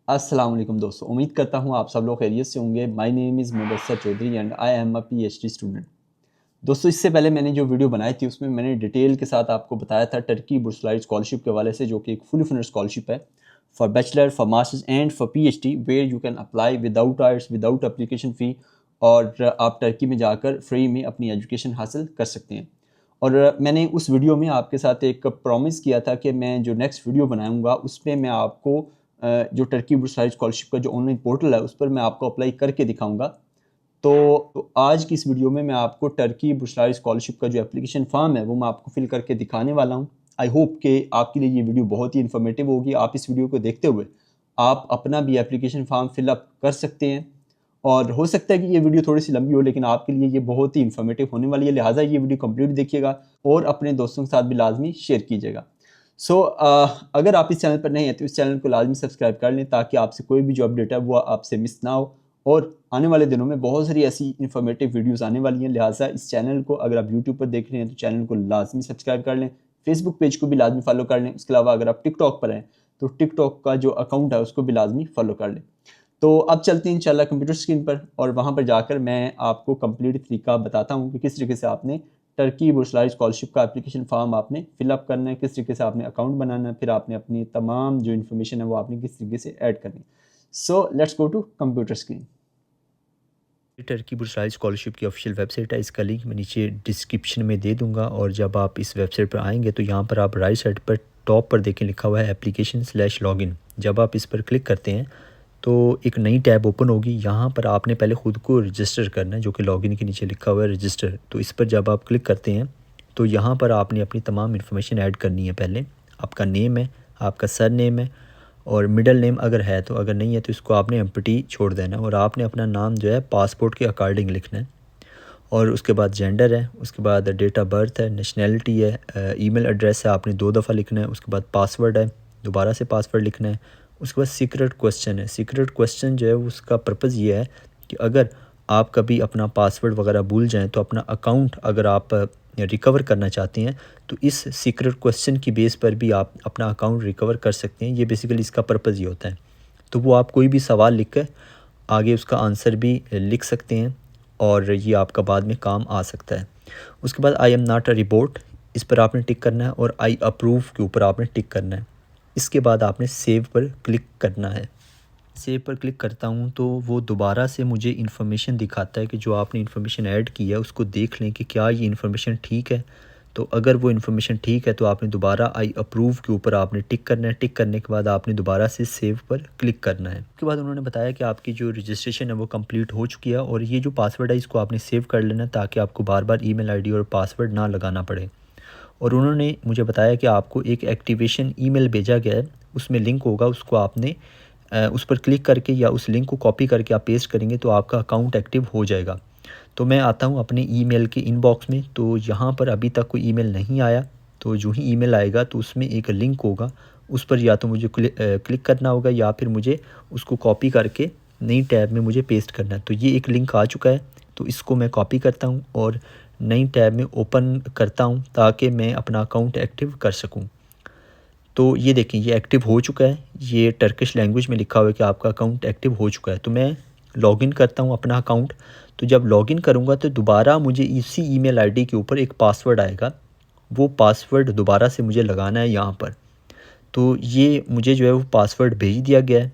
अस्सलाम वालेकुम दोस्तों, उम्मीद करता हूँ आप सब लोग खैरियत से होंगे। My name is Mudassar Chaudhary and I am a PhD student. दोस्तों, इससे पहले मैंने जो वीडियो बनाई थी उसमें मैंने डिटेल के साथ आपको बताया था टर्की बुर्सलाइट स्कॉलरशिप के हवाले से, जो कि एक फुली फंडेड स्कॉलरशिप है for bachelor, for masters and for PhD, where you can apply without IELTS, without application fee, और आप टर्की में जाकर फ्री में अपनी एजुकेशन हासिल कर सकते हैं। और मैंने उस वीडियो में आपके साथ एक प्रॉमिस किया था कि मैं जो नेक्स्ट वीडियो बनाऊंगा उसमें मैं आपको जो टर्की बुर्सलाइट स्कॉलरशिप का जो ऑनलाइन पोर्टल है उस पर मैं आपको अप्लाई करके दिखाऊंगा। तो आज की इस वीडियो में मैं आपको टर्की बुर्सलाइट स्कॉलरशिप का जो एप्लीकेशन फॉर्म है वो मैं आपको फिल करके दिखाने वाला हूँ। आई होप कि आपके लिए ये वीडियो बहुत ही इन्फॉर्मेटिव होगी। आप इस वीडियो को देखते हुए आप अपना भी एप्लीकेशन फॉर्म फिलअप कर सकते हैं, और हो सकता है कि ये वीडियो थोड़ी सी लंबी हो, लेकिन आपके लिए ये बहुत ही इन्फॉर्मेटिव होने वाली है। लिहाजा ये वीडियो कंप्लीट देखिएगा और अपने दोस्तों के साथ भी लाजमी शेयर कीजिएगा। अगर आप इस चैनल पर नहीं हैं तो इस चैनल को लाजमी सब्सक्राइब कर लें, ताकि आपसे कोई भी जो अपडेट है वो आपसे मिस ना हो। और आने वाले दिनों में बहुत सारी ऐसी इन्फॉर्मेटिव वीडियोस आने वाली हैं। लिहाजा इस चैनल को, अगर आप यूट्यूब पर देख रहे हैं तो चैनल को लाजमी सब्सक्राइब कर लें, फेसबुक पेज को भी लाजमी फॉलो कर लें। उसके अलावा अगर आप टिकटॉक पर हैं तो टिकटॉक का जो अकाउंट है उसको भी लाजमी फॉलो कर लें। तो अब चलते हैं इंशाल्लाह कंप्यूटर स्क्रीन पर, और वहाँ पर जाकर मैं आपको कंप्लीट तरीका बताता हूँ कि किस तरीके से आपने टर्की बुर्सलाइट स्कॉलरशिप का एप्लीकेशन फॉर्म आपने फिलअप करना है, किस तरीके से आपने अकाउंट बनाना है, फिर आपने अपनी तमाम जो इन्फॉर्मेशन है वो आपने किस तरीके से ऐड करनी है। So let's go to computer screen. Turkey बुर्सलाइट स्कॉलरशिप की ऑफिशियल वेबसाइट है। इसका लिंक मैं नीचे डिस्क्रिप्शन में दे दूंगा, और जब आप इस वेबसाइट पर आएंगे तो यहाँ पर आप राइट साइड पर टॉप पर देखें लिखा हुआ है एप्लीकेशन/लॉगिन। जब आप इस पर क्लिक करते हैं तो एक नई टैब ओपन होगी। यहाँ पर आपने पहले ख़ुद को रजिस्टर करना है, जो कि लॉगिन के नीचे लिखा हुआ है रजिस्टर। तो इस पर जब आप क्लिक करते हैं तो यहाँ पर आपने अपनी तमाम इन्फॉर्मेशन ऐड करनी है। पहले आपका नेम है, आपका सर नेम है, और मिडल नेम अगर है तो, अगर नहीं है तो इसको आपने एम्प्टी छोड़ देना है। और आपने अपना नाम जो है पासपोर्ट के अकॉर्डिंग लिखना है। और उसके बाद जेंडर है, उसके बाद डेट ऑफ बर्थ है, नेशनैलिटी है, ईमेल एड्रेस है, आपने 2 दफ़ा लिखना है। उसके बाद पासवर्ड है, दोबारा से पासवर्ड लिखना है। उसके बाद सीक्रेट क्वेश्चन है। सीक्रेट क्वेश्चन जो है उसका पर्पज़ ये है कि अगर आप कभी अपना पासवर्ड वगैरह भूल जाएँ तो अपना अकाउंट अगर आप रिकवर करना चाहते हैं तो इस सीक्रेट क्वेश्चन की बेस पर भी आप अपना अकाउंट रिकवर कर सकते हैं। ये बेसिकली इसका पर्पज़ ये होता है। तो वो आप कोई भी सवाल लिख कर आगे उसका आंसर भी लिख सकते हैं, और ये आपका बाद में काम आ सकता है। उसके बाद I am not a report, इस पर आपने टिक करना है, और आई अप्रूव के ऊपर आपने टिक करना है। इसके बाद आपने सेव पर क्लिक करना है। सेव पर क्लिक करता हूँ तो वो दोबारा से मुझे इन्फॉर्मेशन दिखाता है कि जो आपने इन्फॉर्मेशन ऐड की है उसको देख लें कि क्या ये इन्फॉर्मेशन ठीक है। तो अगर वो इन्फॉर्मेशन ठीक है तो आपने दोबारा आई अप्रूव के ऊपर आपने टिक करना है। टिक करने के बाद आपने दोबारा से सेव पर क्लिक करना है। उसके बाद उन्होंने बताया कि आपकी जो रजिस्ट्रेशन है वो कंप्लीट हो चुकी है, और ये जो पासवर्ड है इसको आपने सेव कर लेना है, ताकि आपको बार बार ईमेल आईडी और पासवर्ड ना लगाना पड़े। और उन्होंने मुझे बताया कि आपको एक एक्टिवेशन ईमेल भेजा गया है, उसमें लिंक होगा, उसको आपने उस पर क्लिक करके या उस लिंक को कॉपी करके आप पेस्ट करेंगे तो आपका अकाउंट एक्टिव हो जाएगा। तो मैं आता हूँ अपने ईमेल के इनबॉक्स में, तो यहाँ पर अभी तक कोई ईमेल नहीं आया। तो जो ही ईमेल आएगा तो उसमें एक लिंक होगा, उस पर या तो मुझे क्लिक करना होगा या फिर मुझे उसको कॉपी करके नई टैब में मुझे पेस्ट करना है। तो ये एक लिंक आ चुका है, तो इसको मैं कॉपी करता हूँ और नई टैब में ओपन करता हूँ, ताकि मैं अपना अकाउंट एक्टिव कर सकूँ। तो ये देखें, ये एक्टिव हो चुका है। ये टर्किश लैंग्वेज में लिखा हुआ है कि आपका अकाउंट एक्टिव हो चुका है। तो मैं लॉगिन करता हूँ अपना अकाउंट। तो जब लॉगिन करूँगा तो दोबारा मुझे इसी ईमेल आईडी के ऊपर एक पासवर्ड आएगा, वो पासवर्ड दोबारा से मुझे लगाना है यहाँ पर। तो ये मुझे जो है वो पासवर्ड भेज दिया गया है।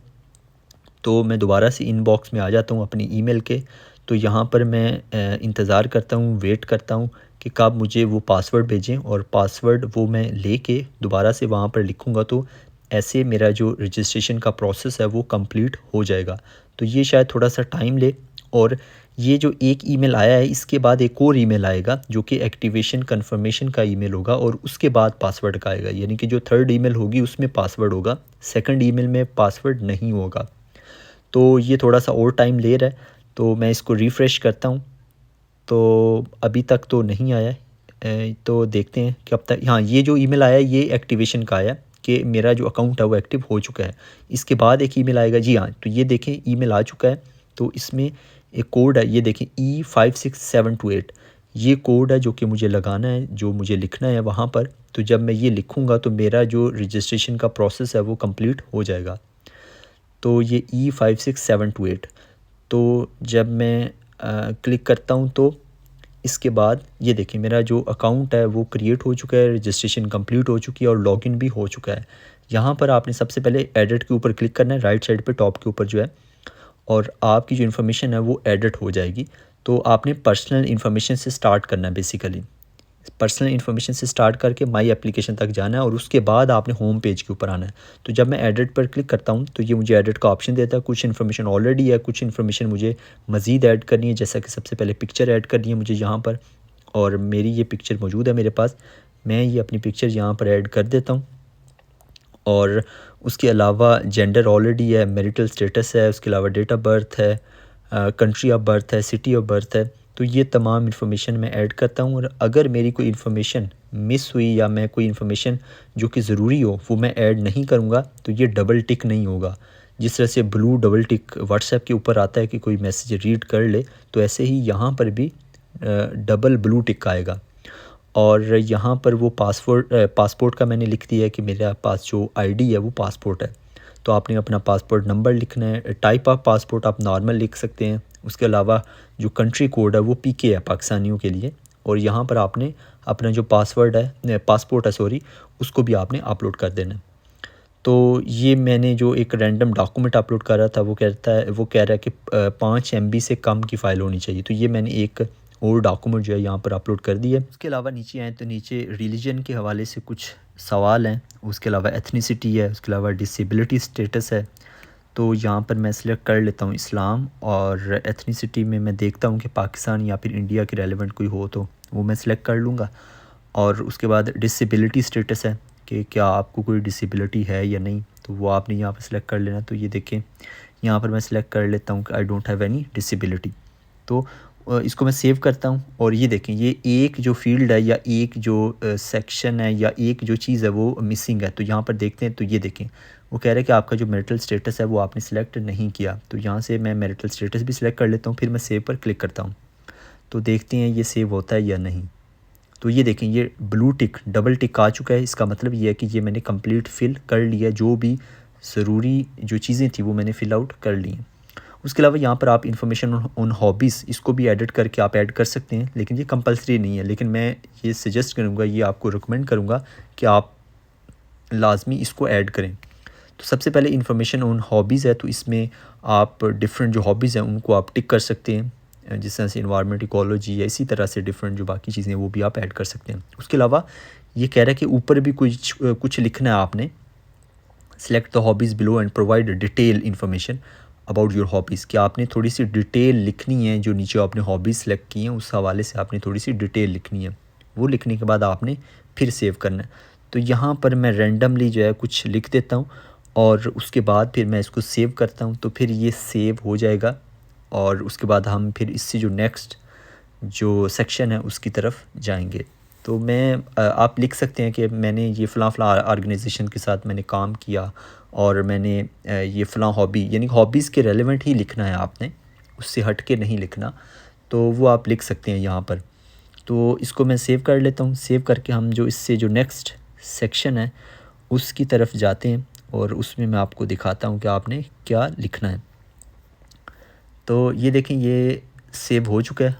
तो मैं दोबारा से इनबॉक्स में आ जाता हूँ अपनी ईमेल के। तो यहाँ पर मैं इंतज़ार करता हूँ, वेट करता हूँ कि कब मुझे वो पासवर्ड भेजें, और पासवर्ड वो मैं लेके दोबारा से वहाँ पर लिखूँगा। तो ऐसे मेरा जो रजिस्ट्रेशन का प्रोसेस है वो कंप्लीट हो जाएगा। तो ये शायद थोड़ा सा टाइम ले, और ये जो एक ईमेल आया है इसके बाद एक और ईमेल आएगा जो कि एक्टिवेशन कंफर्मेशन का ईमेल होगा, और उसके बाद पासवर्ड का आएगा। यानी कि जो थर्ड ईमेल होगी उसमें पासवर्ड होगा, सेकंड ईमेल में पासवर्ड नहीं होगा। तो ये थोड़ा सा और टाइम ले रहा है, तो मैं इसको रिफ़्रेश करता हूँ। तो अभी तक तो नहीं आया है। तो देखते हैं कि अब तक, हाँ, ये जो ईमेल आया है ये एक्टिवेशन का आया कि मेरा जो अकाउंट है वो एक्टिव हो चुका है। इसके बाद एक ईमेल आएगा, जी हाँ, तो ये देखें ईमेल आ चुका है। तो इसमें एक कोड है, ये देखें E56728, ये कोड है जो कि मुझे लगाना है, जो मुझे लिखना है वहाँ पर। तो जब मैं ये लिखूँगा तो मेरा जो रजिस्ट्रेशन का प्रोसेस है वो कंप्लीट हो जाएगा। तो ये E56728। तो जब मैं क्लिक करता हूँ तो इसके बाद ये देखिए मेरा जो अकाउंट है वो क्रिएट हो चुका है, रजिस्ट्रेशन कंप्लीट हो चुकी है और लॉगिन भी हो चुका है। यहाँ पर आपने सबसे पहले एडिट के ऊपर क्लिक करना है, राइट साइड पे टॉप के ऊपर जो है, और आपकी जो इन्फॉर्मेशन है वो एडिट हो जाएगी। तो आपने पर्सनल इन्फॉर्मेशन से स्टार्ट करना है, बेसिकली पर्सनल इन्फॉर्मेशन से स्टार्ट करके माई एप्लीकेशन तक जाना है और उसके बाद आपने होम पेज के ऊपर आना है। तो जब मैं एडिट पर क्लिक करता हूँ तो ये मुझे एडिट का ऑप्शन देता है। कुछ इन्फॉर्मेशन ऑलरेडी है, कुछ इन्फॉर्मेशन मुझे मज़ीद ऐड करनी है, जैसा कि सबसे पहले पिक्चर ऐड करनी है मुझे यहाँ पर, और मेरी ये पिक्चर मौजूद है मेरे पास। मैं ये अपनी पिक्चर यहाँ पर ऐड कर देता हूँ। और उसके अलावा जेंडर ऑलरेडी है, मैरिटल स्टेटस है, उसके अलावा डेट ऑफ बर्थ है, कंट्री ऑफ बर्थ है, सिटी ऑफ बर्थ है। तो ये तमाम इन्फॉर्मेशन मैं ऐड करता हूँ। और अगर मेरी कोई इन्फॉर्मेशन मिस हुई या मैं कोई इन्फॉर्मेशन जो कि ज़रूरी हो वो मैं ऐड नहीं करूँगा तो ये डबल टिक नहीं होगा। जिस तरह से ब्लू डबल टिक व्हाट्सएप के ऊपर आता है कि कोई मैसेज रीड कर ले, तो ऐसे ही यहाँ पर भी डबल ब्लू टिक आएगा। और यहाँ पर वो पासपोर्ट का मैंने लिख दिया है कि मेरे पास जो आईडी है वो पासपोर्ट है। तो आपने अपना पासपोर्ट नंबर लिखना है। टाइप ऑफ पासपोर्ट आप नॉर्मल लिख सकते हैं। उसके अलावा जो कंट्री कोड है वो पीके है पाकिस्तानियों के लिए। और यहाँ पर आपने अपना जो पासपोर्ट है सॉरी, उसको भी आपने अपलोड कर देना है। तो ये मैंने जो एक रैंडम डॉक्यूमेंट अपलोड कर रहा था वो कह रहा है कि 5 MB से कम की फ़ाइल होनी चाहिए। तो ये मैंने एक और डॉक्यूमेंट जो है यहाँ पर अपलोड कर दिया है। उसके अलावा नीचे आए तो नीचे रिलीजन के हवाले से कुछ सवाल हैं। उसके अलावा एथनिसिटी है, उसके अलावा डिसेबिलिटी स्टेटस है। तो यहाँ पर मैं सिलेक्ट कर लेता हूँ इस्लाम, और एथनिसिटी में मैं देखता हूँ कि पाकिस्तान या फिर इंडिया के रेलेवेंट कोई हो तो वो मैं सिलेक्ट कर लूँगा। और उसके बाद डिसेबिलिटी स्टेटस है कि क्या आपको कोई डिसेबिलिटी है या नहीं, तो वो आपने यहाँ पर सिलेक्ट कर लेना। तो ये देखें यहाँ पर मैं सिलेक्ट कर लेता हूँ कि I don't have any disability. तो इसको मैं सेव करता हूँ। और ये देखें ये एक जो फील्ड है या एक जो सेक्शन है या एक जो चीज़ है वो मिसिंग है। तो यहाँ पर देखते हैं तो ये देखें वो कह रहा है कि आपका जो मैरिटल स्टेटस है वो आपने सिलेक्ट नहीं किया। तो यहाँ से मैं मैरिटल स्टेटस भी सिलेक्ट कर लेता हूँ, फिर मैं सेव पर क्लिक करता हूँ। तो देखते हैं ये सेव होता है या नहीं। तो ये देखें ये ब्लू टिक डबल टिक आ चुका है। इसका मतलब ये है कि ये मैंने कंप्लीट फिल कर लिया, जो भी ज़रूरी जो चीज़ें थी वो मैंने फ़िल आउट कर ली हैं। उसके अलावा यहाँ पर आप इन्फॉर्मेशन ऑन हॉबीज़ इसको भी एडिट करके आप ऐड कर सकते हैं, लेकिन ये कंपलसरी नहीं है। लेकिन मैं ये सजेस्ट करूँगा, ये आपको रिकमेंड करूँगा कि आप लाजमी इसको ऐड करें। तो सबसे पहले इन्फॉर्मेशन ऑन हॉबीज़ है, तो इसमें आप डिफरेंट जो हॉबीज़ हैं उनको आप टिक कर सकते हैं, जिस तरह से इन्वायरमेंट, इकोलॉजी या इसी तरह से डिफरेंट जो बाकी चीज़ें हैं वो भी आप ऐड कर सकते हैं। उसके अलावा ये कह रहा है कि ऊपर भी कुछ लिखना है आपने। Select the hobbies below and provide detail information about your hobbies, कि आपने थोड़ी सी डिटेल लिखनी है। जो नीचे आपने हॉबीज़ सेलेक्ट की हैं उस हवाले से आपने थोड़ी सी डिटेल लिखनी है। वो लिखने के बाद आपने फिर सेव करना है। तो यहाँ पर मैं रैंडमली जो है कुछ लिख देता हूँ और उसके बाद फिर मैं इसको सेव करता हूँ। तो फिर ये सेव हो जाएगा और उसके बाद हम फिर इससे जो नेक्स्ट जो सेक्शन है उसकी तरफ जाएंगे। तो आप लिख सकते हैं कि मैंने ये फ़लाँ ऑर्गेनाइजेशन के साथ मैंने काम किया और मैंने ये फ़लाँ हॉबी, यानी हॉबीज़ के रेलेवेंट ही लिखना है आपने, उससे हट के नहीं लिखना। तो वो आप लिख सकते हैं यहाँ पर। तो इसको मैं सेव कर लेता हूँ। सेव करके हम जो इससे जो नेक्स्ट सेक्शन है उसकी तरफ जाते हैं और उसमें मैं आपको दिखाता हूँ कि आपने क्या लिखना है। तो ये देखें ये सेव हो चुका है।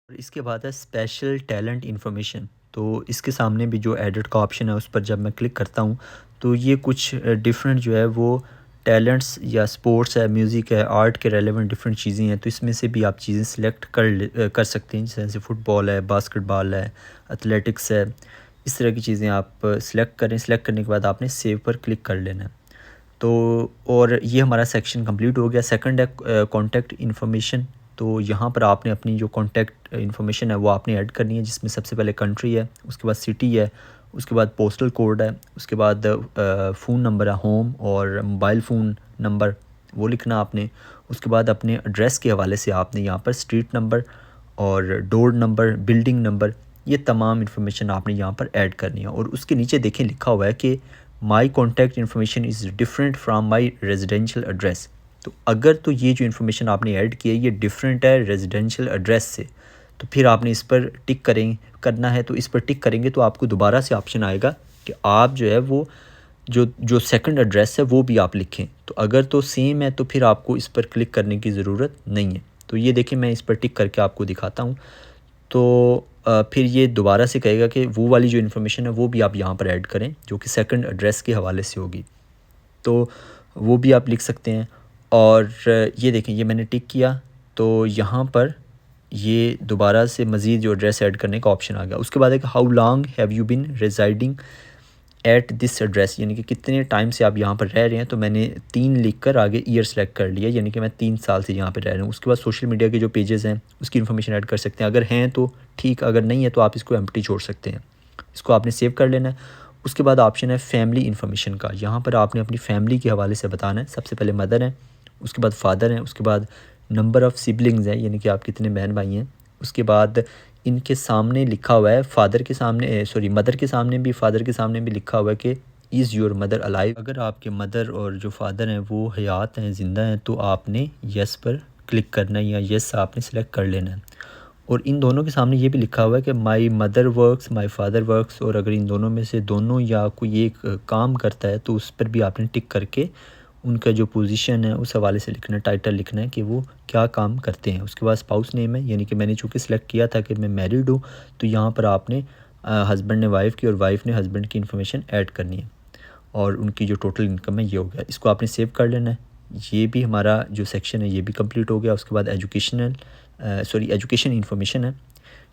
और इसके बाद है स्पेशल टैलेंट इन्फॉर्मेशन। तो इसके सामने भी जो एडिट का ऑप्शन है उस पर जब मैं क्लिक करता हूँ तो ये कुछ डिफरेंट जो है वो टैलेंट्स या स्पोर्ट्स है, म्यूज़िक है, आर्ट के रेलेवेंट डिफरेंट चीज़ें हैं। तो इसमें से भी आप चीज़ें सिलेक्ट कर सकते हैं, जैसे फुटबॉल है, बास्केटबॉल है, एथलेटिक्स है, इस तरह की चीज़ें आप सिलेक्ट करें। सिलेक्ट करने के बाद आपने सेव पर क्लिक कर लेना है। तो और ये हमारा सेक्शन कंप्लीट हो गया। सेकंड है कॉन्टैक्ट इन्फॉर्मेशन। तो यहाँ पर आपने अपनी जो कॉन्टैक्ट इन्फॉर्मेशन है वो आपने ऐड करनी है, जिसमें सबसे पहले कंट्री है, उसके बाद सिटी है, उसके बाद पोस्टल कोड है, उसके बाद फ़ोन नंबर है होम और मोबाइल फ़ोन नंबर वो लिखना आपने। उसके बाद अपने एड्रेस के हवाले से आपने यहाँ पर स्ट्रीट नंबर और डोर नंबर, बिल्डिंग नंबर, ये तमाम इन्फॉर्मेशन आपने यहाँ पर ऐड करनी है। और उसके नीचे देखें लिखा हुआ है कि माई contact information is different from my residential address. तो अगर तो ये जो इन्फॉर्मेशन आपने ऐड की है ये डिफरेंट है रेजिडेंशियल एड्रेस से, तो फिर आपने इस पर करना है। तो इस पर टिक करेंगे तो आपको दोबारा से ऑप्शन आएगा कि आप जो है वो जो जो सेकंड एड्रेस है वो भी आप लिखें। तो अगर तो सेम है तो फिर आपको इस पर क्लिक करने की ज़रूरत नहीं है। तो ये देखिए मैं इस पर टिक करके आपको दिखाता हूँ। तो फिर ये दोबारा से कहेगा कि वो वाली जो इन्फॉर्मेशन है वो भी आप यहाँ पर ऐड करें जो कि सेकंड एड्रेस के हवाले से होगी। तो वो भी आप लिख सकते हैं। और ये देखें ये मैंने टिक किया तो यहाँ पर ये दोबारा से मज़ीद जो एड्रेस ऐड करने का ऑप्शन आ गया। उसके बाद एक how long have you been residing at this address, यानी कि कितने टाइम से आप यहाँ पर रह रहे हैं। तो मैंने 3 लिख कर आगे ईयर सेलेक्ट कर लिया, यानी कि मैं 3 साल से यहाँ पर रह रहा हूँ। उसके बाद सोशल मीडिया के जो पेजेस हैं उसकी इन्फॉर्मेशन ऐड कर सकते हैं, अगर हैं तो ठीक, अगर नहीं है तो आप इसको एम्प्टी छोड़ सकते हैं। इसको आपने सेव कर लेना है। उसके बाद ऑप्शन है फैमिली इन्फॉर्मेशन का। यहाँ पर आपने अपनी फैमिली के हवाले से बताना है। सबसे पहले मदर है, उसके बाद फादर हैं, उसके बाद नंबर ऑफ़ सिबलिंग्स हैं, यानी कि आप कितने बहन भाई हैं। उसके बाद इनके सामने लिखा हुआ है, फादर के सामने सॉरी मदर के सामने भी फादर के सामने भी लिखा हुआ है कि इज़ योर मदर अलाइव। अगर आपके मदर और जो फादर हैं वो हयात हैं, ज़िंदा हैं, तो आपने येस पर क्लिक करना है या येस आपने सेलेक्ट कर लेना है। और इन दोनों के सामने ये भी लिखा हुआ है कि my mother works my father works, और अगर इन दोनों में से दोनों या कोई एक काम करता है तो उस पर भी आपने टिक करके उनका जो पोजीशन है उस हवाले से लिखना है, टाइटल लिखना है कि वो क्या काम करते हैं। उसके बाद स्पाउस नेम है, यानी कि मैंने चूँकि सिलेक्ट किया था कि मैं मैरिड हूँ, तो यहाँ पर आपने हस्बैंड ने वाइफ़ की और वाइफ़ ने हस्बैंड की इन्फॉर्मेशन ऐड करनी है। और उनकी जो टोटल इनकम है ये हो गया। इसको आपने सेव कर लेना है। ये भी हमारा जो सेक्शन है ये भी कंप्लीट हो गया। उसके बाद एजुकेशन इन्फॉर्मेशन है।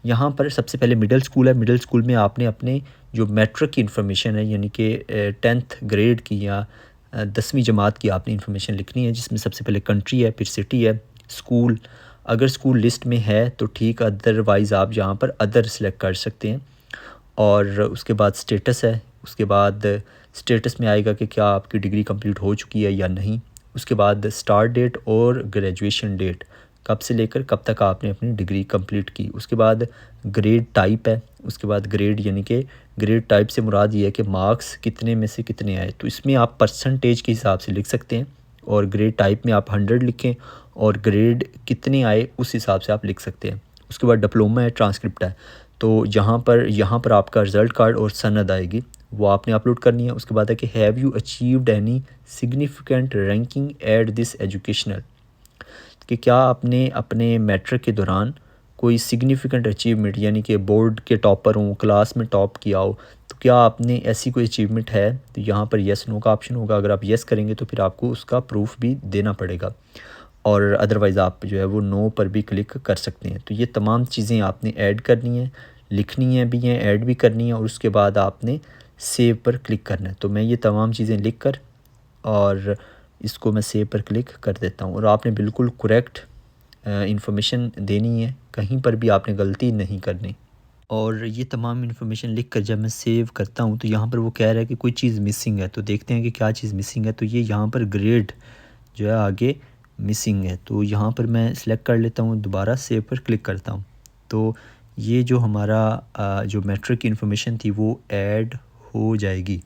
यहाँ पर सबसे पहले मिडिल स्कूल है। मिडिल स्कूल में आपने अपने जो मैट्रिक की इन्फॉर्मेशन है, यानी कि 10th ग्रेड की या 10वीं जमात की आपने इन्फॉर्मेशन लिखनी है, जिसमें सबसे पहले कंट्री है, फिर सिटी है, स्कूल। अगर स्कूल लिस्ट में है तो ठीक, अदरवाइज़ आप यहाँ पर अदर सेलेक्ट कर सकते हैं। और उसके बाद स्टेटस है। उसके बाद स्टेटस में आएगा कि क्या आपकी डिग्री कंप्लीट हो चुकी है या नहीं। उसके बाद स्टार्ट डेट और ग्रेजुएशन डेट, कब से लेकर कब तक आपने अपनी डिग्री कंप्लीट की। उसके बाद ग्रेड टाइप है। उसके बाद ग्रेड, यानी कि ग्रेड टाइप से मुराद ये है कि मार्क्स कितने में से कितने आए, तो इसमें आप परसेंटेज के हिसाब से लिख सकते हैं। और ग्रेड टाइप में आप 100 लिखें और ग्रेड कितने आए उस हिसाब से आप लिख सकते हैं। उसके बाद डिप्लोमा है, ट्रांसक्रिप्ट है। तो यहाँ पर आपका रिज़ल्ट कार्ड और सनद आएगी, वो आपने अपलोड करनी है। उसके बाद है कि have you achieved any significant ranking at this educational, कि क्या आपने अपने मैट्रिक के दौरान कोई सिग्निफिकेंट अचीवमेंट, यानी कि बोर्ड के टॉपर हों, क्लास में टॉप किया हो, तो क्या आपने ऐसी कोई अचीवमेंट है। तो यहाँ पर येस नो का ऑप्शन होगा। अगर आप येस करेंगे तो फिर आपको उसका प्रूफ भी देना पड़ेगा, और अदरवाइज़ आप जो है वो नो पर भी क्लिक कर सकते हैं। तो ये तमाम चीज़ें आपने ऐड करनी है, लिखनी है भी हैं, ऐड भी करनी है, और उसके बाद आपने सेव पर क्लिक करना है। तो मैं ये तमाम चीज़ें लिख कर और इसको मैं सेव पर क्लिक कर देता हूँ। और आपने बिल्कुल करेक्ट इन्फॉर्मेशन देनी है, कहीं पर भी आपने गलती नहीं करनी। और ये तमाम इन्फॉर्मेशन लिख कर जब मैं सेव करता हूँ तो यहाँ पर वो कह रहा है कि कोई चीज़ मिसिंग है। तो देखते हैं कि क्या चीज़ मिसिंग है। तो ये यहाँ पर ग्रेड जो है आगे मिसिंग है, तो यहाँ पर मैं सिलेक्ट कर लेता हूँ, दोबारा सेव पर क्लिक करता हूँ। तो ये जो हमारा जो मैट्रिक की इन्फॉर्मेशन थी वो ऐड हो जाएगी,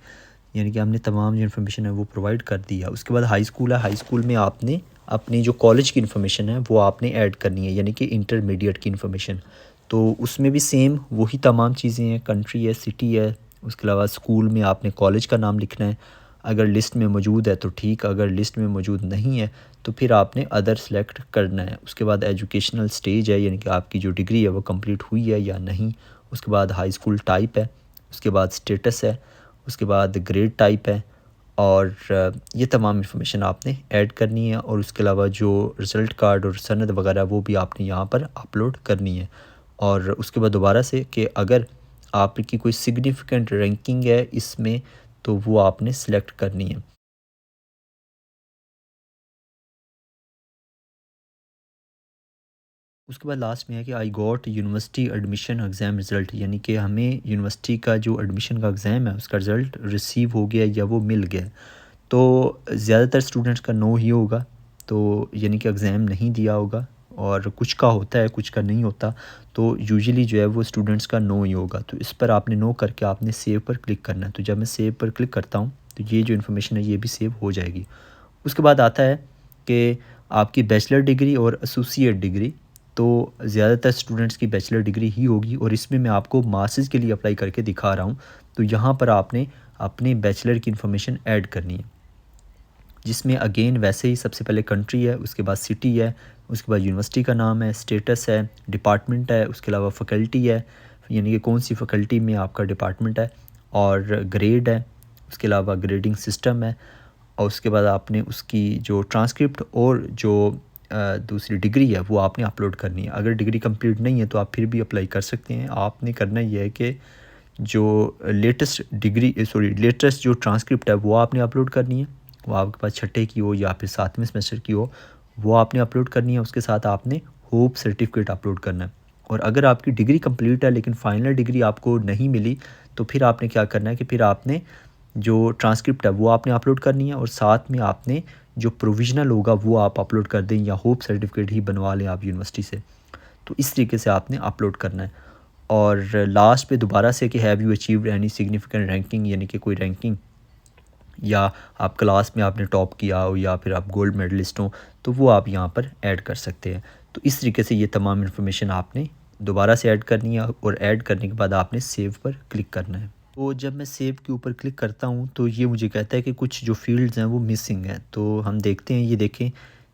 यानी कि हमने तमाम जो इन्फॉर्मेशन है वो प्रोवाइड कर दिया। उसके बाद हाई स्कूल है। हाई स्कूल में आपने अपनी जो कॉलेज की इन्फॉर्मेशन है वो आपने ऐड करनी है, यानी कि इंटरमीडिएट की इन्फॉर्मेशन। तो उसमें भी सेम वही तमाम चीज़ें हैं, कंट्री है, सिटी है। उसके अलावा स्कूल में आपने कॉलेज का नाम लिखना है, अगर लिस्ट में मौजूद है तो ठीक, अगर लिस्ट में मौजूद नहीं है तो फिर आपने अदर सेलेक्ट करना है। उसके बाद एजुकेशनल स्टेज है, यानी कि आपकी जो डिग्री है वो कंप्लीट हुई है या नहीं। उसके बाद हाई स्कूल टाइप है। उसके बाद स्टेटस है। उसके बाद ग्रेड टाइप है। और ये तमाम इन्फॉर्मेशन आपने ऐड करनी है। और उसके अलावा जो रिज़ल्ट कार्ड और सनद वगैरह वो भी आपने यहाँ पर अपलोड करनी है। और उसके बाद दोबारा से कि अगर आपकी कोई सिग्निफिकेंट रैंकिंग है इसमें तो वो आपने सेलेक्ट करनी है। उसके बाद लास्ट में है कि I got university admission exam result, यानी कि हमें यूनिवर्सिटी का जो एडमिशन का एग्ज़ाम है उसका रिज़ल्ट रिसीव हो गया या वो मिल गया। तो ज़्यादातर स्टूडेंट्स का नो ही होगा, तो यानी कि एग्ज़ाम नहीं दिया होगा। और कुछ का होता है, कुछ का नहीं होता। तो यूजुअली जो है वो स्टूडेंट्स का नो ही होगा। तो इस पर आपने नो करके आपने सेव पर क्लिक करना है। तो जब मैं सेव पर क्लिक करता हूँ तो ये जो इन्फॉर्मेशन है ये भी सेव हो जाएगी। उसके बाद आता है कि आपकी बैचलर डिग्री और एसोसिएट डिग्री। तो ज़्यादातर स्टूडेंट्स की बैचलर डिग्री ही होगी, और इसमें मैं आपको मास्टर्स के लिए अप्लाई करके दिखा रहा हूँ। तो यहाँ पर आपने अपने बैचलर की इन्फॉर्मेशन ऐड करनी है, जिसमें अगेन वैसे ही सबसे पहले कंट्री है, उसके बाद सिटी है, उसके बाद यूनिवर्सिटी का नाम है, स्टेटस है, डिपार्टमेंट है, उसके अलावा फ़ैकल्टी है, यानी कि कौन सी फ़ैकल्टी में आपका डिपार्टमेंट है, और ग्रेड है, उसके अलावा ग्रेडिंग सिस्टम है, और उसके बाद आपने उसकी जो ट्रांसक्रिप्ट और जो दूसरी डिग्री है वो आपने अपलोड करनी है। अगर डिग्री कंप्लीट नहीं है तो आप फिर भी अप्लाई कर सकते हैं। आपने करना ये है कि जो लेटेस्ट जो ट्रांसक्रिप्ट है वो आपने अपलोड करनी है, वो आपके पास छठे की हो या फिर 7वें सेमेस्टर की हो, वो आपने अपलोड करनी है। उसके साथ आपने होप सर्टिफिकेट अपलोड करना है। और अगर आपकी डिग्री कंप्लीट है लेकिन फ़ाइनल डिग्री आपको नहीं मिली, तो फिर आपने क्या करना है कि फिर आपने जो ट्रांसक्रिप्ट है वो आपने अपलोड करनी है, और साथ में आपने जो प्रोविज़नल होगा वो आप अपलोड कर दें, या होप सर्टिफिकेट ही बनवा लें आप यूनिवर्सिटी से। तो इस तरीके से आपने अपलोड करना है। और लास्ट पे दोबारा से कि have you achieved any significant ranking, यानी कि कोई रैंकिंग, या आप क्लास में आपने टॉप किया हो या फिर आप गोल्ड मेडलिस्ट हो, तो वो आप यहाँ पर ऐड कर सकते हैं। तो इस तरीके से ये तमाम इन्फॉर्मेशन आपने दोबारा से ऐड करनी है, और ऐड करने के बाद आपने सेव पर क्लिक करना है। तो जब मैं सेव के ऊपर क्लिक करता हूँ तो ये मुझे कहता है कि कुछ जो फील्ड्स हैं वो मिसिंग हैं। तो हम देखते हैं, ये देखें,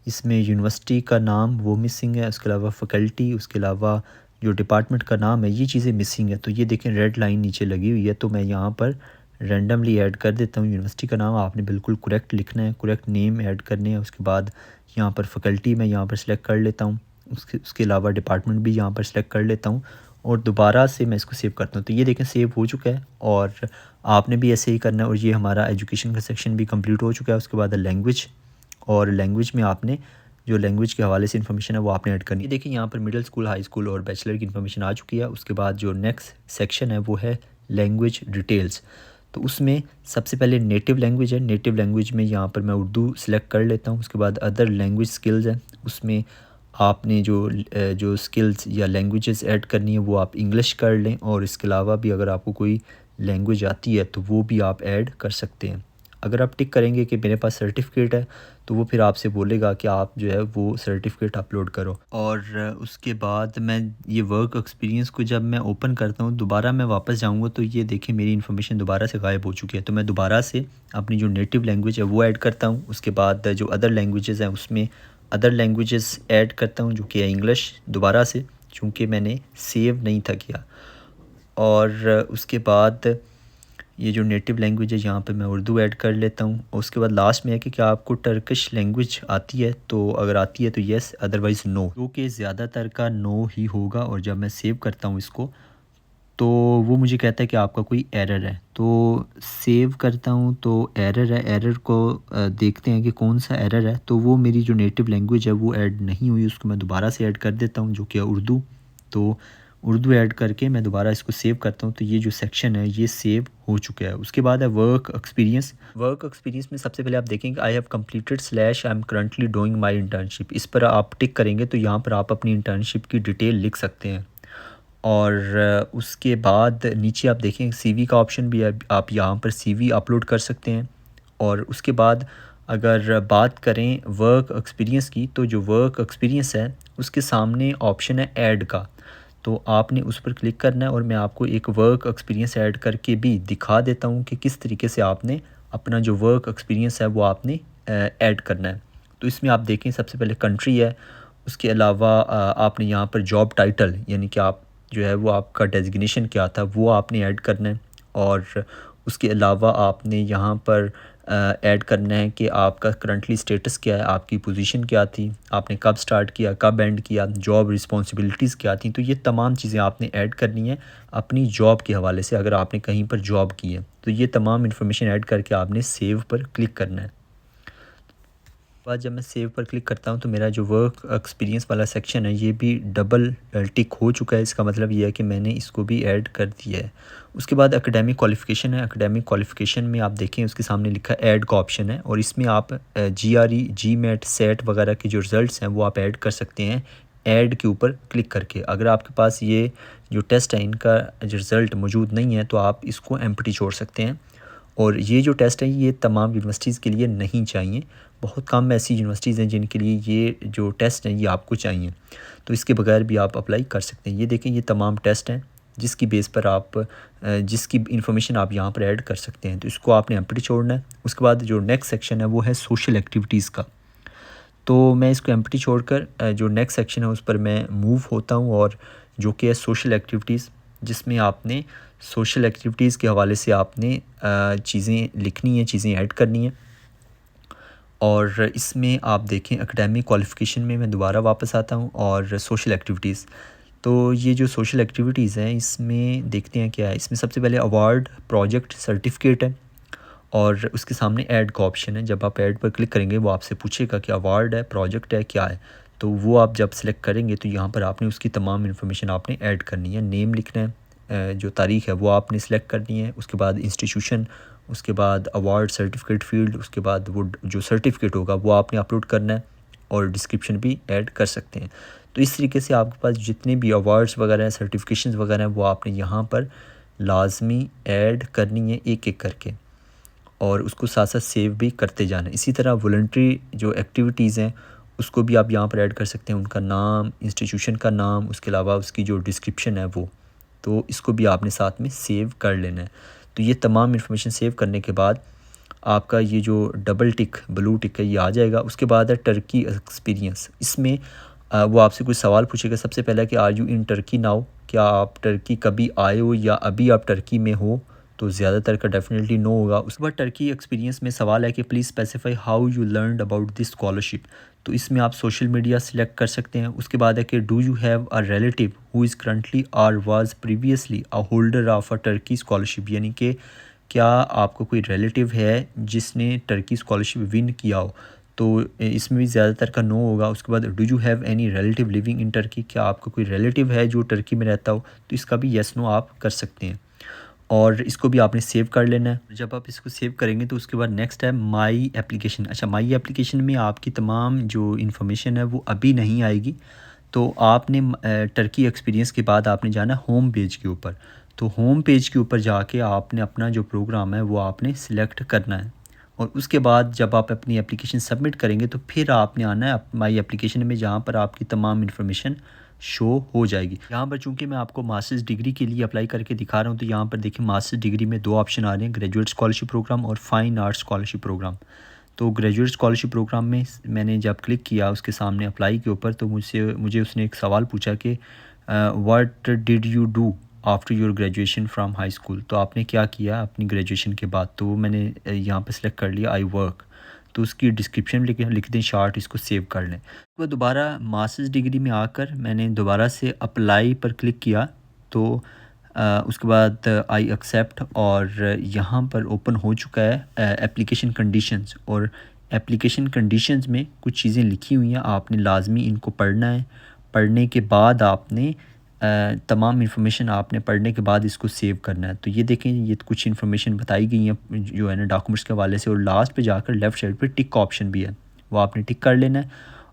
इसमें यूनिवर्सिटी का नाम वो मिसिंग है, उसके अलावा फ़ैकल्टी, उसके अलावा जो डिपार्टमेंट का नाम है, ये चीज़ें मिसिंग है। तो ये देखें रेड लाइन नीचे लगी हुई है, तो मैं यहाँ पर रैंडमली ऐड कर देता हूँ। यूनिवर्सिटी का नाम आपने बिल्कुल करेक्ट लिखना है, करेक्ट नेम ऐड करने हैं। उसके बाद यहाँ पर फ़ैकल्टी मैं यहाँ पर सेलेक्ट कर लेता हूँ, उसके अलावा डिपार्टमेंट भी यहाँ पर सेलेक्ट कर लेता हूँ, और दोबारा से मैं इसको सेव करता हूँ। तो ये देखें सेव हो चुका है, और आपने भी ऐसे ही करना है। और ये हमारा एजुकेशन का सेक्शन भी कंप्लीट हो चुका है। उसके बाद लैंग्वेज, और लैंग्वेज में आपने जो लैंग्वेज के हवाले से इन्फॉर्मेशन है वो आपने ऐड करनी है। देखिए यहाँ पर मिडिल स्कूल, हाई स्कूल और बैचलर की इन्फॉर्मेशन आ चुकी है। उसके बाद जो नेक्स्ट सेक्शन है वो है लैंग्वेज डिटेल्स। तो उसमें सबसे पहले नेटिव लैंग्वेज है। नेटिव लैंग्वेज में यहाँ पर मैं उर्दू सेलेक्ट कर लेता हूँ। उसके बाद अदर लैंग्वेज स्किल्स हैं, उसमें आपने जो स्किल्स या लैंग्वेजेस ऐड करनी है वो आप इंग्लिश कर लें, और इसके अलावा भी अगर आपको कोई लैंग्वेज आती है तो वो भी आप ऐड कर सकते हैं। अगर आप टिक करेंगे कि मेरे पास सर्टिफिकेट है, तो वो फिर आपसे बोलेगा कि आप जो है वो सर्टिफिकेट अपलोड करो। और उसके बाद मैं ये वर्क एक्सपीरियंस को जब मैं ओपन करता हूँ, दोबारा मैं वापस जाऊँगा, तो ये देखिए मेरी इन्फॉर्मेशन दोबारा से गायब हो चुकी है। तो मैं दोबारा से अपनी जो नेटिव लैंग्वेज है वो ऐड करता हूँ। उसके बाद जो अदर लैंग्वेजेस हैं उसमें अदर लैंग्वेजेस ऐड करता हूँ, जो कि है इंग्लिश, दोबारा से, चूँकि मैंने सेव नहीं था किया। और उसके बाद ये जो नेटिव लैंग्वेज है यहाँ पे मैं उर्दू ऐड कर लेता हूँ। उसके बाद लास्ट में है कि क्या आपको टर्किश लैंग्वेज आती है, तो अगर आती है तो येस, अदरवाइज़ नो, जो कि ज़्यादातर का नो ही होगा। और जब मैं सेव करता हूँ इसको, तो वो मुझे कहता है कि आपका कोई एरर है। तो सेव करता हूँ तो एरर है, एरर को देखते हैं कि कौन सा एरर है। तो वो मेरी जो नेटिव लैंग्वेज है वो ऐड नहीं हुई, उसको मैं दोबारा से ऐड कर देता हूँ, जो कि है उर्दू। तो उर्दू ऐड करके मैं दोबारा इसको सेव करता हूँ। तो ये जो सेक्शन है ये सेव हो चुका है। उसके बाद है वर्क एक्सपीरियंस। वर्क एक्सपीरियंस में सबसे पहले आप देखेंगे I have completed / I am currently doing my internship. इस पर आप टिक करेंगे तो यहाँ पर आप अपनी इंटर्नशिप की डिटेल लिख सकते हैं। और उसके बाद नीचे आप देखें सीवी का ऑप्शन भी है, आप यहाँ पर सीवी अपलोड कर सकते हैं। और उसके बाद अगर बात करें वर्क एक्सपीरियंस की, तो जो वर्क एक्सपीरियंस है उसके सामने ऑप्शन है ऐड का, तो आपने उस पर क्लिक करना है। और मैं आपको एक वर्क एक्सपीरियंस ऐड करके भी दिखा देता हूँ कि किस तरीके से आपने अपना जो वर्क एक्सपीरियंस है वो आपने ऐड करना है। तो इसमें आप देखें सबसे पहले कंट्री है, उसके अलावा आपने यहाँ पर जॉब टाइटल, यानी कि आप जो है वो आपका डेजिग्नेशन क्या था वो आपने ऐड करना है। और उसके अलावा आपने यहाँ पर ऐड करना है कि आपका करंटली स्टेटस क्या है, आपकी पोजीशन क्या थी, आपने कब स्टार्ट किया, कब एंड किया, जॉब रिस्पॉन्सिबिलिटीज़ क्या थी। तो ये तमाम चीज़ें आपने ऐड करनी है अपनी जॉब के हवाले से, अगर आपने कहीं पर जॉब की है। तो ये तमाम इन्फॉर्मेशन ऐड करके आपने सेव पर क्लिक करना है। बाद जब मैं सेव पर क्लिक करता हूँ तो मेरा जो वर्क एक्सपीरियंस वाला सेक्शन है ये भी डबल टिक हो चुका है। इसका मतलब ये है कि मैंने इसको भी ऐड कर दिया है। उसके बाद एकेडमिक क्वालिफ़िकेशन है। एकेडमिक क्वालिफ़िकेशन में आप देखें उसके सामने लिखा है ऐड का ऑप्शन है, और इसमें आप GRE, GMAT, सेट वगैरह के जो रिज़ल्ट्स हैं वो आप ऐड कर सकते हैं ऐड के ऊपर क्लिक करके। अगर आपके पास ये जो टेस्ट है इनका रिज़ल्ट मौजूद नहीं है तो आप इसको एम्प्टी छोड़ सकते हैं। और ये जो टेस्ट है ये तमाम यूनिवर्सिटीज़ के लिए नहीं चाहिए। बहुत कम ऐसी यूनिवर्सिटीज़ हैं जिनके लिए ये जो टेस्ट हैं ये आपको चाहिए, तो इसके बगैर भी आप अप्लाई कर सकते हैं। ये देखें ये तमाम टेस्ट हैं जिसकी बेस पर आप जिसकी इंफॉर्मेशन आप यहाँ पर ऐड कर सकते हैं। तो इसको आपने एम्प्टी छोड़ना है। उसके बाद जो नेक्स्ट सेक्शन है वो है सोशल एक्टिविटीज़ का। तो मैं इसको एम्प्टी छोड़कर जो नेक्स्ट सेक्शन है उस पर मैं मूव होता हूँ, और जो कि है सोशल एक्टिविटीज़, जिसमें आपने सोशल एक्टिविटीज़ के हवाले से आपने चीज़ें लिखनी है, चीज़ें ऐड करनी है। और इसमें आप देखें एकेडमिक क्वालिफ़िकेशन में मैं दोबारा वापस आता हूँ, और सोशल एक्टिविटीज़। तो ये जो सोशल एक्टिविटीज़ हैं इसमें देखते हैं क्या है। इसमें सबसे पहले अवार्ड, प्रोजेक्ट, सर्टिफिकेट है, और उसके सामने ऐड का ऑप्शन है। जब आप ऐड पर क्लिक करेंगे वो आपसे पूछेगा कि अवार्ड है, प्रोजेक्ट है, क्या है। तो वो आप जब सेलेक्ट करेंगे तो यहाँ पर आपने उसकी तमाम इन्फॉर्मेशन आपने ऐड करनी है। नेम लिखना है, जो तारीख़ है वो आपने सेलेक्ट करनी है। उसके बाद इंस्टीट्यूशन, उसके बाद अवार्ड, सर्टिफिकेट फील्ड, उसके बाद वो जो सर्टिफिकेट होगा वो आपने अपलोड करना है, और डिस्क्रिप्शन भी ऐड कर सकते हैं। तो इस तरीके से आपके पास जितने भी अवार्ड्स वगैरह हैं, सर्टिफिकेशंस वगैरह हैं, वो आपने यहाँ पर लाजमी ऐड करनी है एक एक करके, और उसको साथ साथ सेव भी करते जाना है। इसी तरह वॉलंटरी जो एक्टिविटीज़ हैं उसको भी आप यहाँ पर ऐड कर सकते हैं, उनका नाम, इंस्टीट्यूशन का नाम, उसके अलावा उसकी जो डिस्क्रिप्शन है वो, तो इसको भी आपने साथ में सेव कर लेना है। तो ये तमाम इन्फॉर्मेशन सेव करने के बाद आपका ये जो डबल टिक, ब्लू टिक है, ये आ जाएगा। उसके बाद है टर्की एक्सपीरियंस। इसमें वो आपसे कुछ सवाल पूछेगा। सबसे पहला कि are you in Turkey now, क्या आप टर्की कभी आए हो या अभी आप टर्की में हो, तो ज़्यादातर का डेफिनेटली नो होगा। उसके बाद टर्की एक्सपीरियंस में सवाल है कि please specify how you learned about this scholarship. तो इसमें आप सोशल मीडिया सिलेक्ट कर सकते हैं। उसके बाद है कि do you have a relative who is currently or was previously a holder of a Turkey scholarship, यानी कि क्या आपको कोई रिलेटिव है जिसने टर्की स्कॉलरशिप विन किया हो। तो इसमें भी ज़्यादातर का नो होगा। उसके बाद do you have any relative living in Turkey, क्या आपका कोई रिलेटिव है जो टर्की में रहता हो, तो इसका भी येस नो आप कर सकते हैं, और इसको भी आपने सेव कर लेना है। जब आप इसको सेव करेंगे तो उसके बाद नेक्स्ट है माई एप्लीकेशन। अच्छा, माई एप्लीकेशन में आपकी तमाम जो इन्फॉर्मेशन है वो अभी नहीं आएगी। तो आपने टर्की एक्सपीरियंस के बाद आपने जाना होम पेज के ऊपर। तो होम पेज के ऊपर जाके आपने अपना जो प्रोग्राम है वो आपने सिलेक्ट करना है, और उसके बाद जब आप अपनी एप्लीकेशन सबमिट करेंगे तो फिर आपने आना है माई एप्लीकेशन में, जहाँ पर आपकी तमाम इन्फॉर्मेशन शो हो जाएगी। यहाँ पर चूंकि मैं आपको मास्टर्स डिग्री के लिए अप्लाई करके दिखा रहा हूँ, तो यहाँ पर देखिए मास्टर्स डिग्री में दो ऑप्शन आ रहे हैं, ग्रेजुएट स्कॉलरशिप प्रोग्राम और फाइन आर्ट्स स्कॉलरशिप प्रोग्राम। तो ग्रेजुएट स्कॉलरशिप प्रोग्राम में मैंने जब क्लिक किया उसके सामने अप्लाई के ऊपर, तो मुझे उसने एक सवाल पूछा कि what did you do after your graduation from high school. तो आपने क्या किया अपनी ग्रेजुएशन के बाद। तो मैंने यहाँ पर सेलेक्ट कर लिया आई वर्क। तो उसकी डिस्क्रिप्शन लिख दें शार्ट, इसको सेव कर लें। तो दोबारा मास्टर्स डिग्री में आकर मैंने दोबारा से अप्लाई पर क्लिक किया। तो उसके बाद आई एक्सेप्ट, और यहाँ पर ओपन हो चुका है एप्लीकेशन कंडीशंस। और एप्लीकेशन कंडीशंस में कुछ चीज़ें लिखी हुई हैं, आपने लाजमी इनको पढ़ना है। पढ़ने के बाद आपने तमाम इन्फॉर्मेशन आपने पढ़ने के बाद इसको सेव करना है। तो ये देखें, ये कुछ इन्फॉर्मेशन बताई गई है जो है ना डॉक्यूमेंट्स के हवाले से, और लास्ट पे जाकर लेफ़्ट साइड पे टिक का ऑप्शन भी है, वो आपने टिक कर लेना है,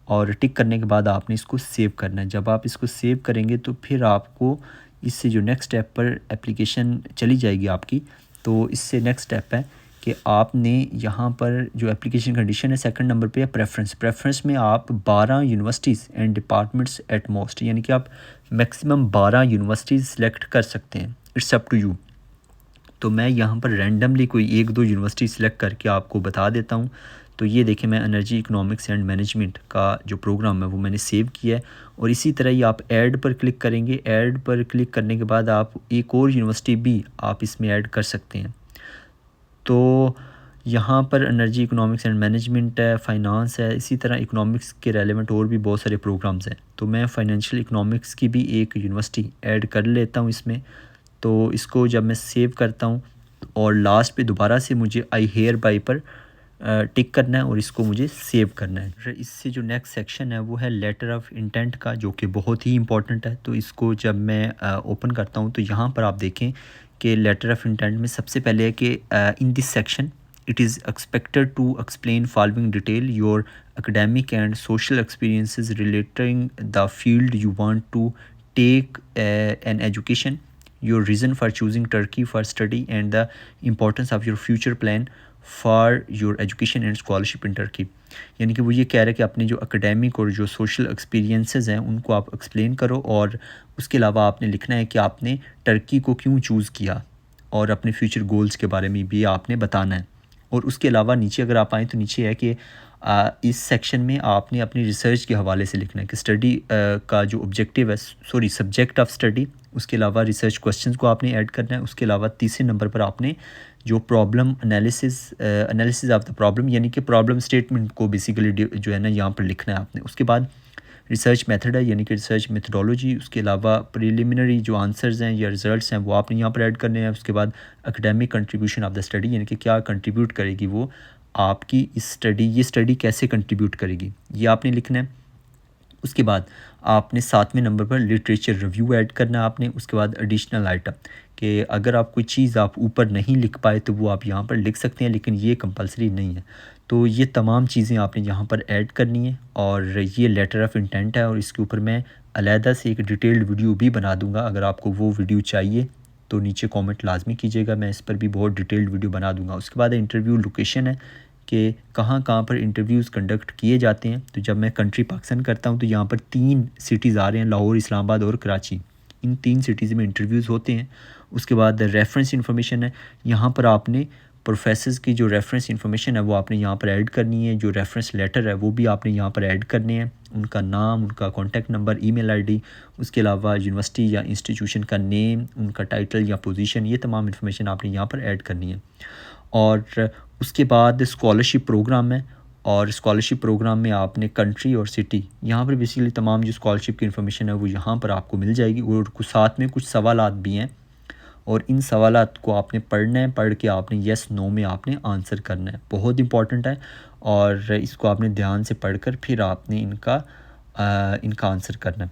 और टिक करने के बाद आपने इसको सेव करना है। जब आप इसको सेव करेंगे तो फिर आपको इससे जो नेक्स्ट स्टेप पर एप्लीकेशन चली जाएगी आपकी। तो इससे नेक्स्ट स्टेप है कि आपने यहाँ पर जो एप्लीकेशन कंडीशन है सेकंड नंबर पे है प्रेफरेंस में आप 12 universities and departments at most, यानी कि आप मैक्सिमम 12 यूनिवर्सिटीज़ सेलेक्ट कर सकते हैं। It's up to you. तो मैं यहाँ पर रैंडमली कोई एक दो यूनिवर्सिटी सेलेक्ट करके आपको बता देता हूँ। तो ये देखें, मैं एनर्जी इकोनॉमिक्स एंड मैनेजमेंट का जो प्रोग्राम है वो मैंने सेव किया है। और इसी तरह ही आप ऐड पर क्लिक करेंगे। ऐड पर क्लिक करने के बाद आप एक और यूनिवर्सिटी भी आप इसमें ऐड कर सकते हैं। तो यहाँ पर एनर्जी इकोनॉमिक्स एंड मैनेजमेंट है, फाइनेंस है, इसी तरह इकोनॉमिक्स के रेलेवेंट और भी बहुत सारे प्रोग्राम्स हैं। तो मैं फाइनेंशियल इकोनॉमिक्स की भी एक यूनिवर्सिटी ऐड कर लेता हूँ इसमें। तो इसको जब मैं सेव करता हूँ और लास्ट पे दोबारा से मुझे आई हेयर बाई पर टिक करना है और इसको मुझे सेव करना है। इससे जो नेक्स्ट सेक्शन है वो है लेटर ऑफ इंटेंट का, जो कि बहुत ही इंपॉर्टेंट है। तो इसको जब मैं ओपन करता हूँ तो यहाँ पर आप देखें कि लेटर ऑफ इंटेंट में सबसे पहले है कि in this section it is expected to explain following detail your academic and social experiences relating the field you want to take an education, your reason for choosing Turkey for study, and the importance of your future plan for your education and scholarship in Turkey. यानी कि वो ये कह रहा है कि अपने जो एकेडमिक और जो सोशल एक्सपीरियंसेस हैं उनको आप एक्सप्लेन करो, और उसके अलावा आपने लिखना है कि आपने टर्की को क्यों चूज़ किया, और अपने फ्यूचर गोल्स के बारे में भी आपने बताना है। और उसके अलावा नीचे अगर आप आएँ तो नीचे है कि इस सेक्शन में आपने अपनी रिसर्च के हवाले से लिखना है कि स्टडी का जो ऑब्जेक्टिव है, सॉरी सब्जेक्ट ऑफ स्टडी, उसके अलावा रिसर्च क्वेश्चंस को आपने ऐड करना है। उसके अलावा तीसरे नंबर पर आपने जो problem analysis of the problem, यानी कि प्रॉब्लम स्टेटमेंट को बेसिकली जो है ना यहाँ पर लिखना है आपने। उसके बाद रिसर्च मेथड है, यानी कि रिसर्च मेथडोलॉजी। उसके अलावा प्रिलिमिनरी जो आंसर्स हैं या रिजल्ट्स हैं वो आपने यहाँ पर ऐड करने हैं। उसके बाद academic contribution of the study, यानी कि क्या कंट्रीब्यूट करेगी वो आपकी इस स्टडी, ये स्टडी कैसे कंट्रीब्यूट करेगी, ये आपने लिखना है। उसके बाद आपने 7वें नंबर पर लिटरेचर रिव्यू ऐड करना है आपने। उसके बाद एडिशनल आइटम कि अगर आप कोई चीज़ आप ऊपर नहीं लिख पाए तो वो आप यहाँ पर लिख सकते हैं, लेकिन ये कंपलसरी नहीं है। तो ये तमाम चीज़ें आपने यहाँ पर ऐड करनी है, और ये लेटर ऑफ इंटेंट है, और इसके ऊपर मैं अलहदा से एक डिटेल्ड वीडियो भी बना दूँगा। अगर आपको वो वीडियो चाहिए तो नीचे कमेंट लाजमी कीजिएगा, मैं इस पर भी बहुत डिटेल्ड वीडियो बना दूँगा। उसके बाद इंटरव्यू लोकेशन है कि कहाँ कहाँ पर इंटरव्यूज़ कंडक्ट किए जाते हैं। तो जब मैं कंट्री पाकिस्तान करता हूँ तो यहाँ पर 3 सिटीज़ आ रहे हैं, लाहौर, इस्लामाबाद और कराची। इन 3 सिटीज़ में इंटरव्यूज़ होते हैं। उसके बाद रेफरेंस इन्फॉर्मेशन है, यहाँ पर आपने प्रोफेसर्स की जो रेफरेंस इन्फॉर्मेशन है वो आपने यहाँ पर ऐड करनी है। जो रेफरेंस लेटर है वो भी आपने यहाँ पर ऐड करने हैं, उनका नाम, उनका कॉन्टैक्ट नंबर, ईमेल आईडी। उसके अलावा यूनिवर्सिटी या इंस्टीट्यूशन का नेम, उनका टाइटल या पोजीशन, ये तमाम इन्फॉर्मेशन आपने यहाँ पर ऐड करनी है। और उसके बाद स्कॉलरशिप प्रोग्राम है, और स्कॉलरशिप प्रोग्राम में आपने कंट्री और सिटी, यहाँ पर बेसिकली तमाम जो स्कॉलरशिप की इन्फॉर्मेशन है वो यहाँ पर आपको मिल जाएगी। और कुछ साथ में कुछ सवालात भी हैं, और इन सवालात को आपने पढ़ना है, पढ़ के आपने येस नो में आपने आंसर करना है। बहुत इंपॉर्टेंट है, और इसको आपने ध्यान से पढ़कर फिर आपने इनका आंसर करना है।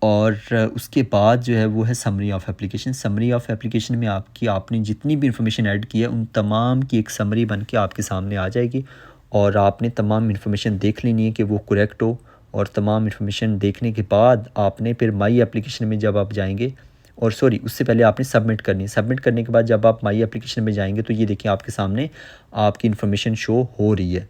और उसके बाद जो है वो है summary of application. Summary of application में आपने जितनी भी इंफॉर्मेशन ऐड की है उन तमाम की एक समरी बन के आपके सामने आ जाएगी, और आपने तमाम इंफॉर्मेशन देख लेनी है कि वो करेक्ट हो। और तमाम इंफॉर्मेशन देखने के बाद आपने फिर माई एप्लीकेशन में जब आप जाएंगे, और सॉरी उससे पहले आपने सबमिट करनी है। सबमिट करने के बाद जब आप माई एप्लीकेशन में जाएंगे तो ये देखिए आपके सामने आपकी इन्फॉर्मेशन शो हो रही है,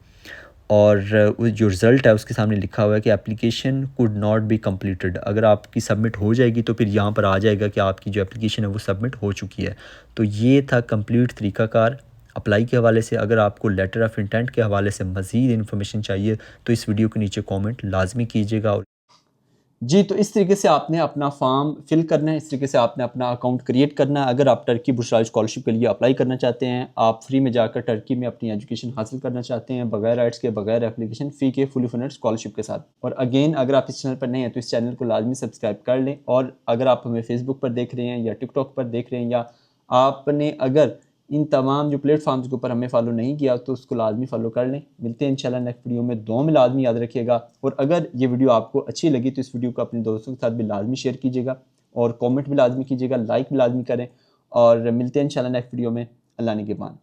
और जो रिज़ल्ट है उसके सामने लिखा हुआ है कि application could not be completed. अगर आपकी सबमिट हो जाएगी तो फिर यहाँ पर आ जाएगा कि आपकी जो एप्लीकेशन है वो सबमिट हो चुकी है। तो ये था कंप्लीट तरीक़ाकार अप्लाई के हवाले से। अगर आपको लेटर ऑफ़ इंटेंट के हवाले से मज़ीद इन्फॉर्मेशन चाहिए तो इस वीडियो के नीचे कमेंट लाजमी कीजिएगा। जी, तो इस तरीके से आपने अपना फॉर्म फिल करना है, इस तरीके से आपने अपना अकाउंट क्रिएट करना है। अगर आप टर्की बुशरा स्कॉलरशिप के लिए अप्लाई करना चाहते हैं, आप फ्री में जाकर टर्की में अपनी एजुकेशन हासिल करना चाहते हैं, बगैर राइट्स के, बगैर एप्लीकेशन फ़ी के, फुली फंडेड स्कॉलरशिप के साथ। और अगेन, अगर आप इस चैनल पर नए हैं तो इस चैनल को लाजमी सब्सक्राइब कर लें। और अगर आप हमें फेसबुक पर देख रहे हैं या टिकटॉक पर देख रहे हैं, या आपने अगर इन तमाम जो प्लेटफॉर्म्स के ऊपर हमें फॉलो नहीं किया तो उसको लाजमी फॉलो कर लें। मिलते हैं इंशाल्लाह नेक्स्ट वीडियो में। दुआ में लाजमी याद रखिएगा, और अगर ये वीडियो आपको अच्छी लगी तो इस वीडियो को अपने दोस्तों के साथ भी लाजमी शेयर कीजिएगा, और कमेंट भी लाजमी कीजिएगा, लाइक भी लाजमी करें। और मिलते हैं इंशाल्लाह नेक्स्ट वीडियो में। अल्लाह ने के बाद।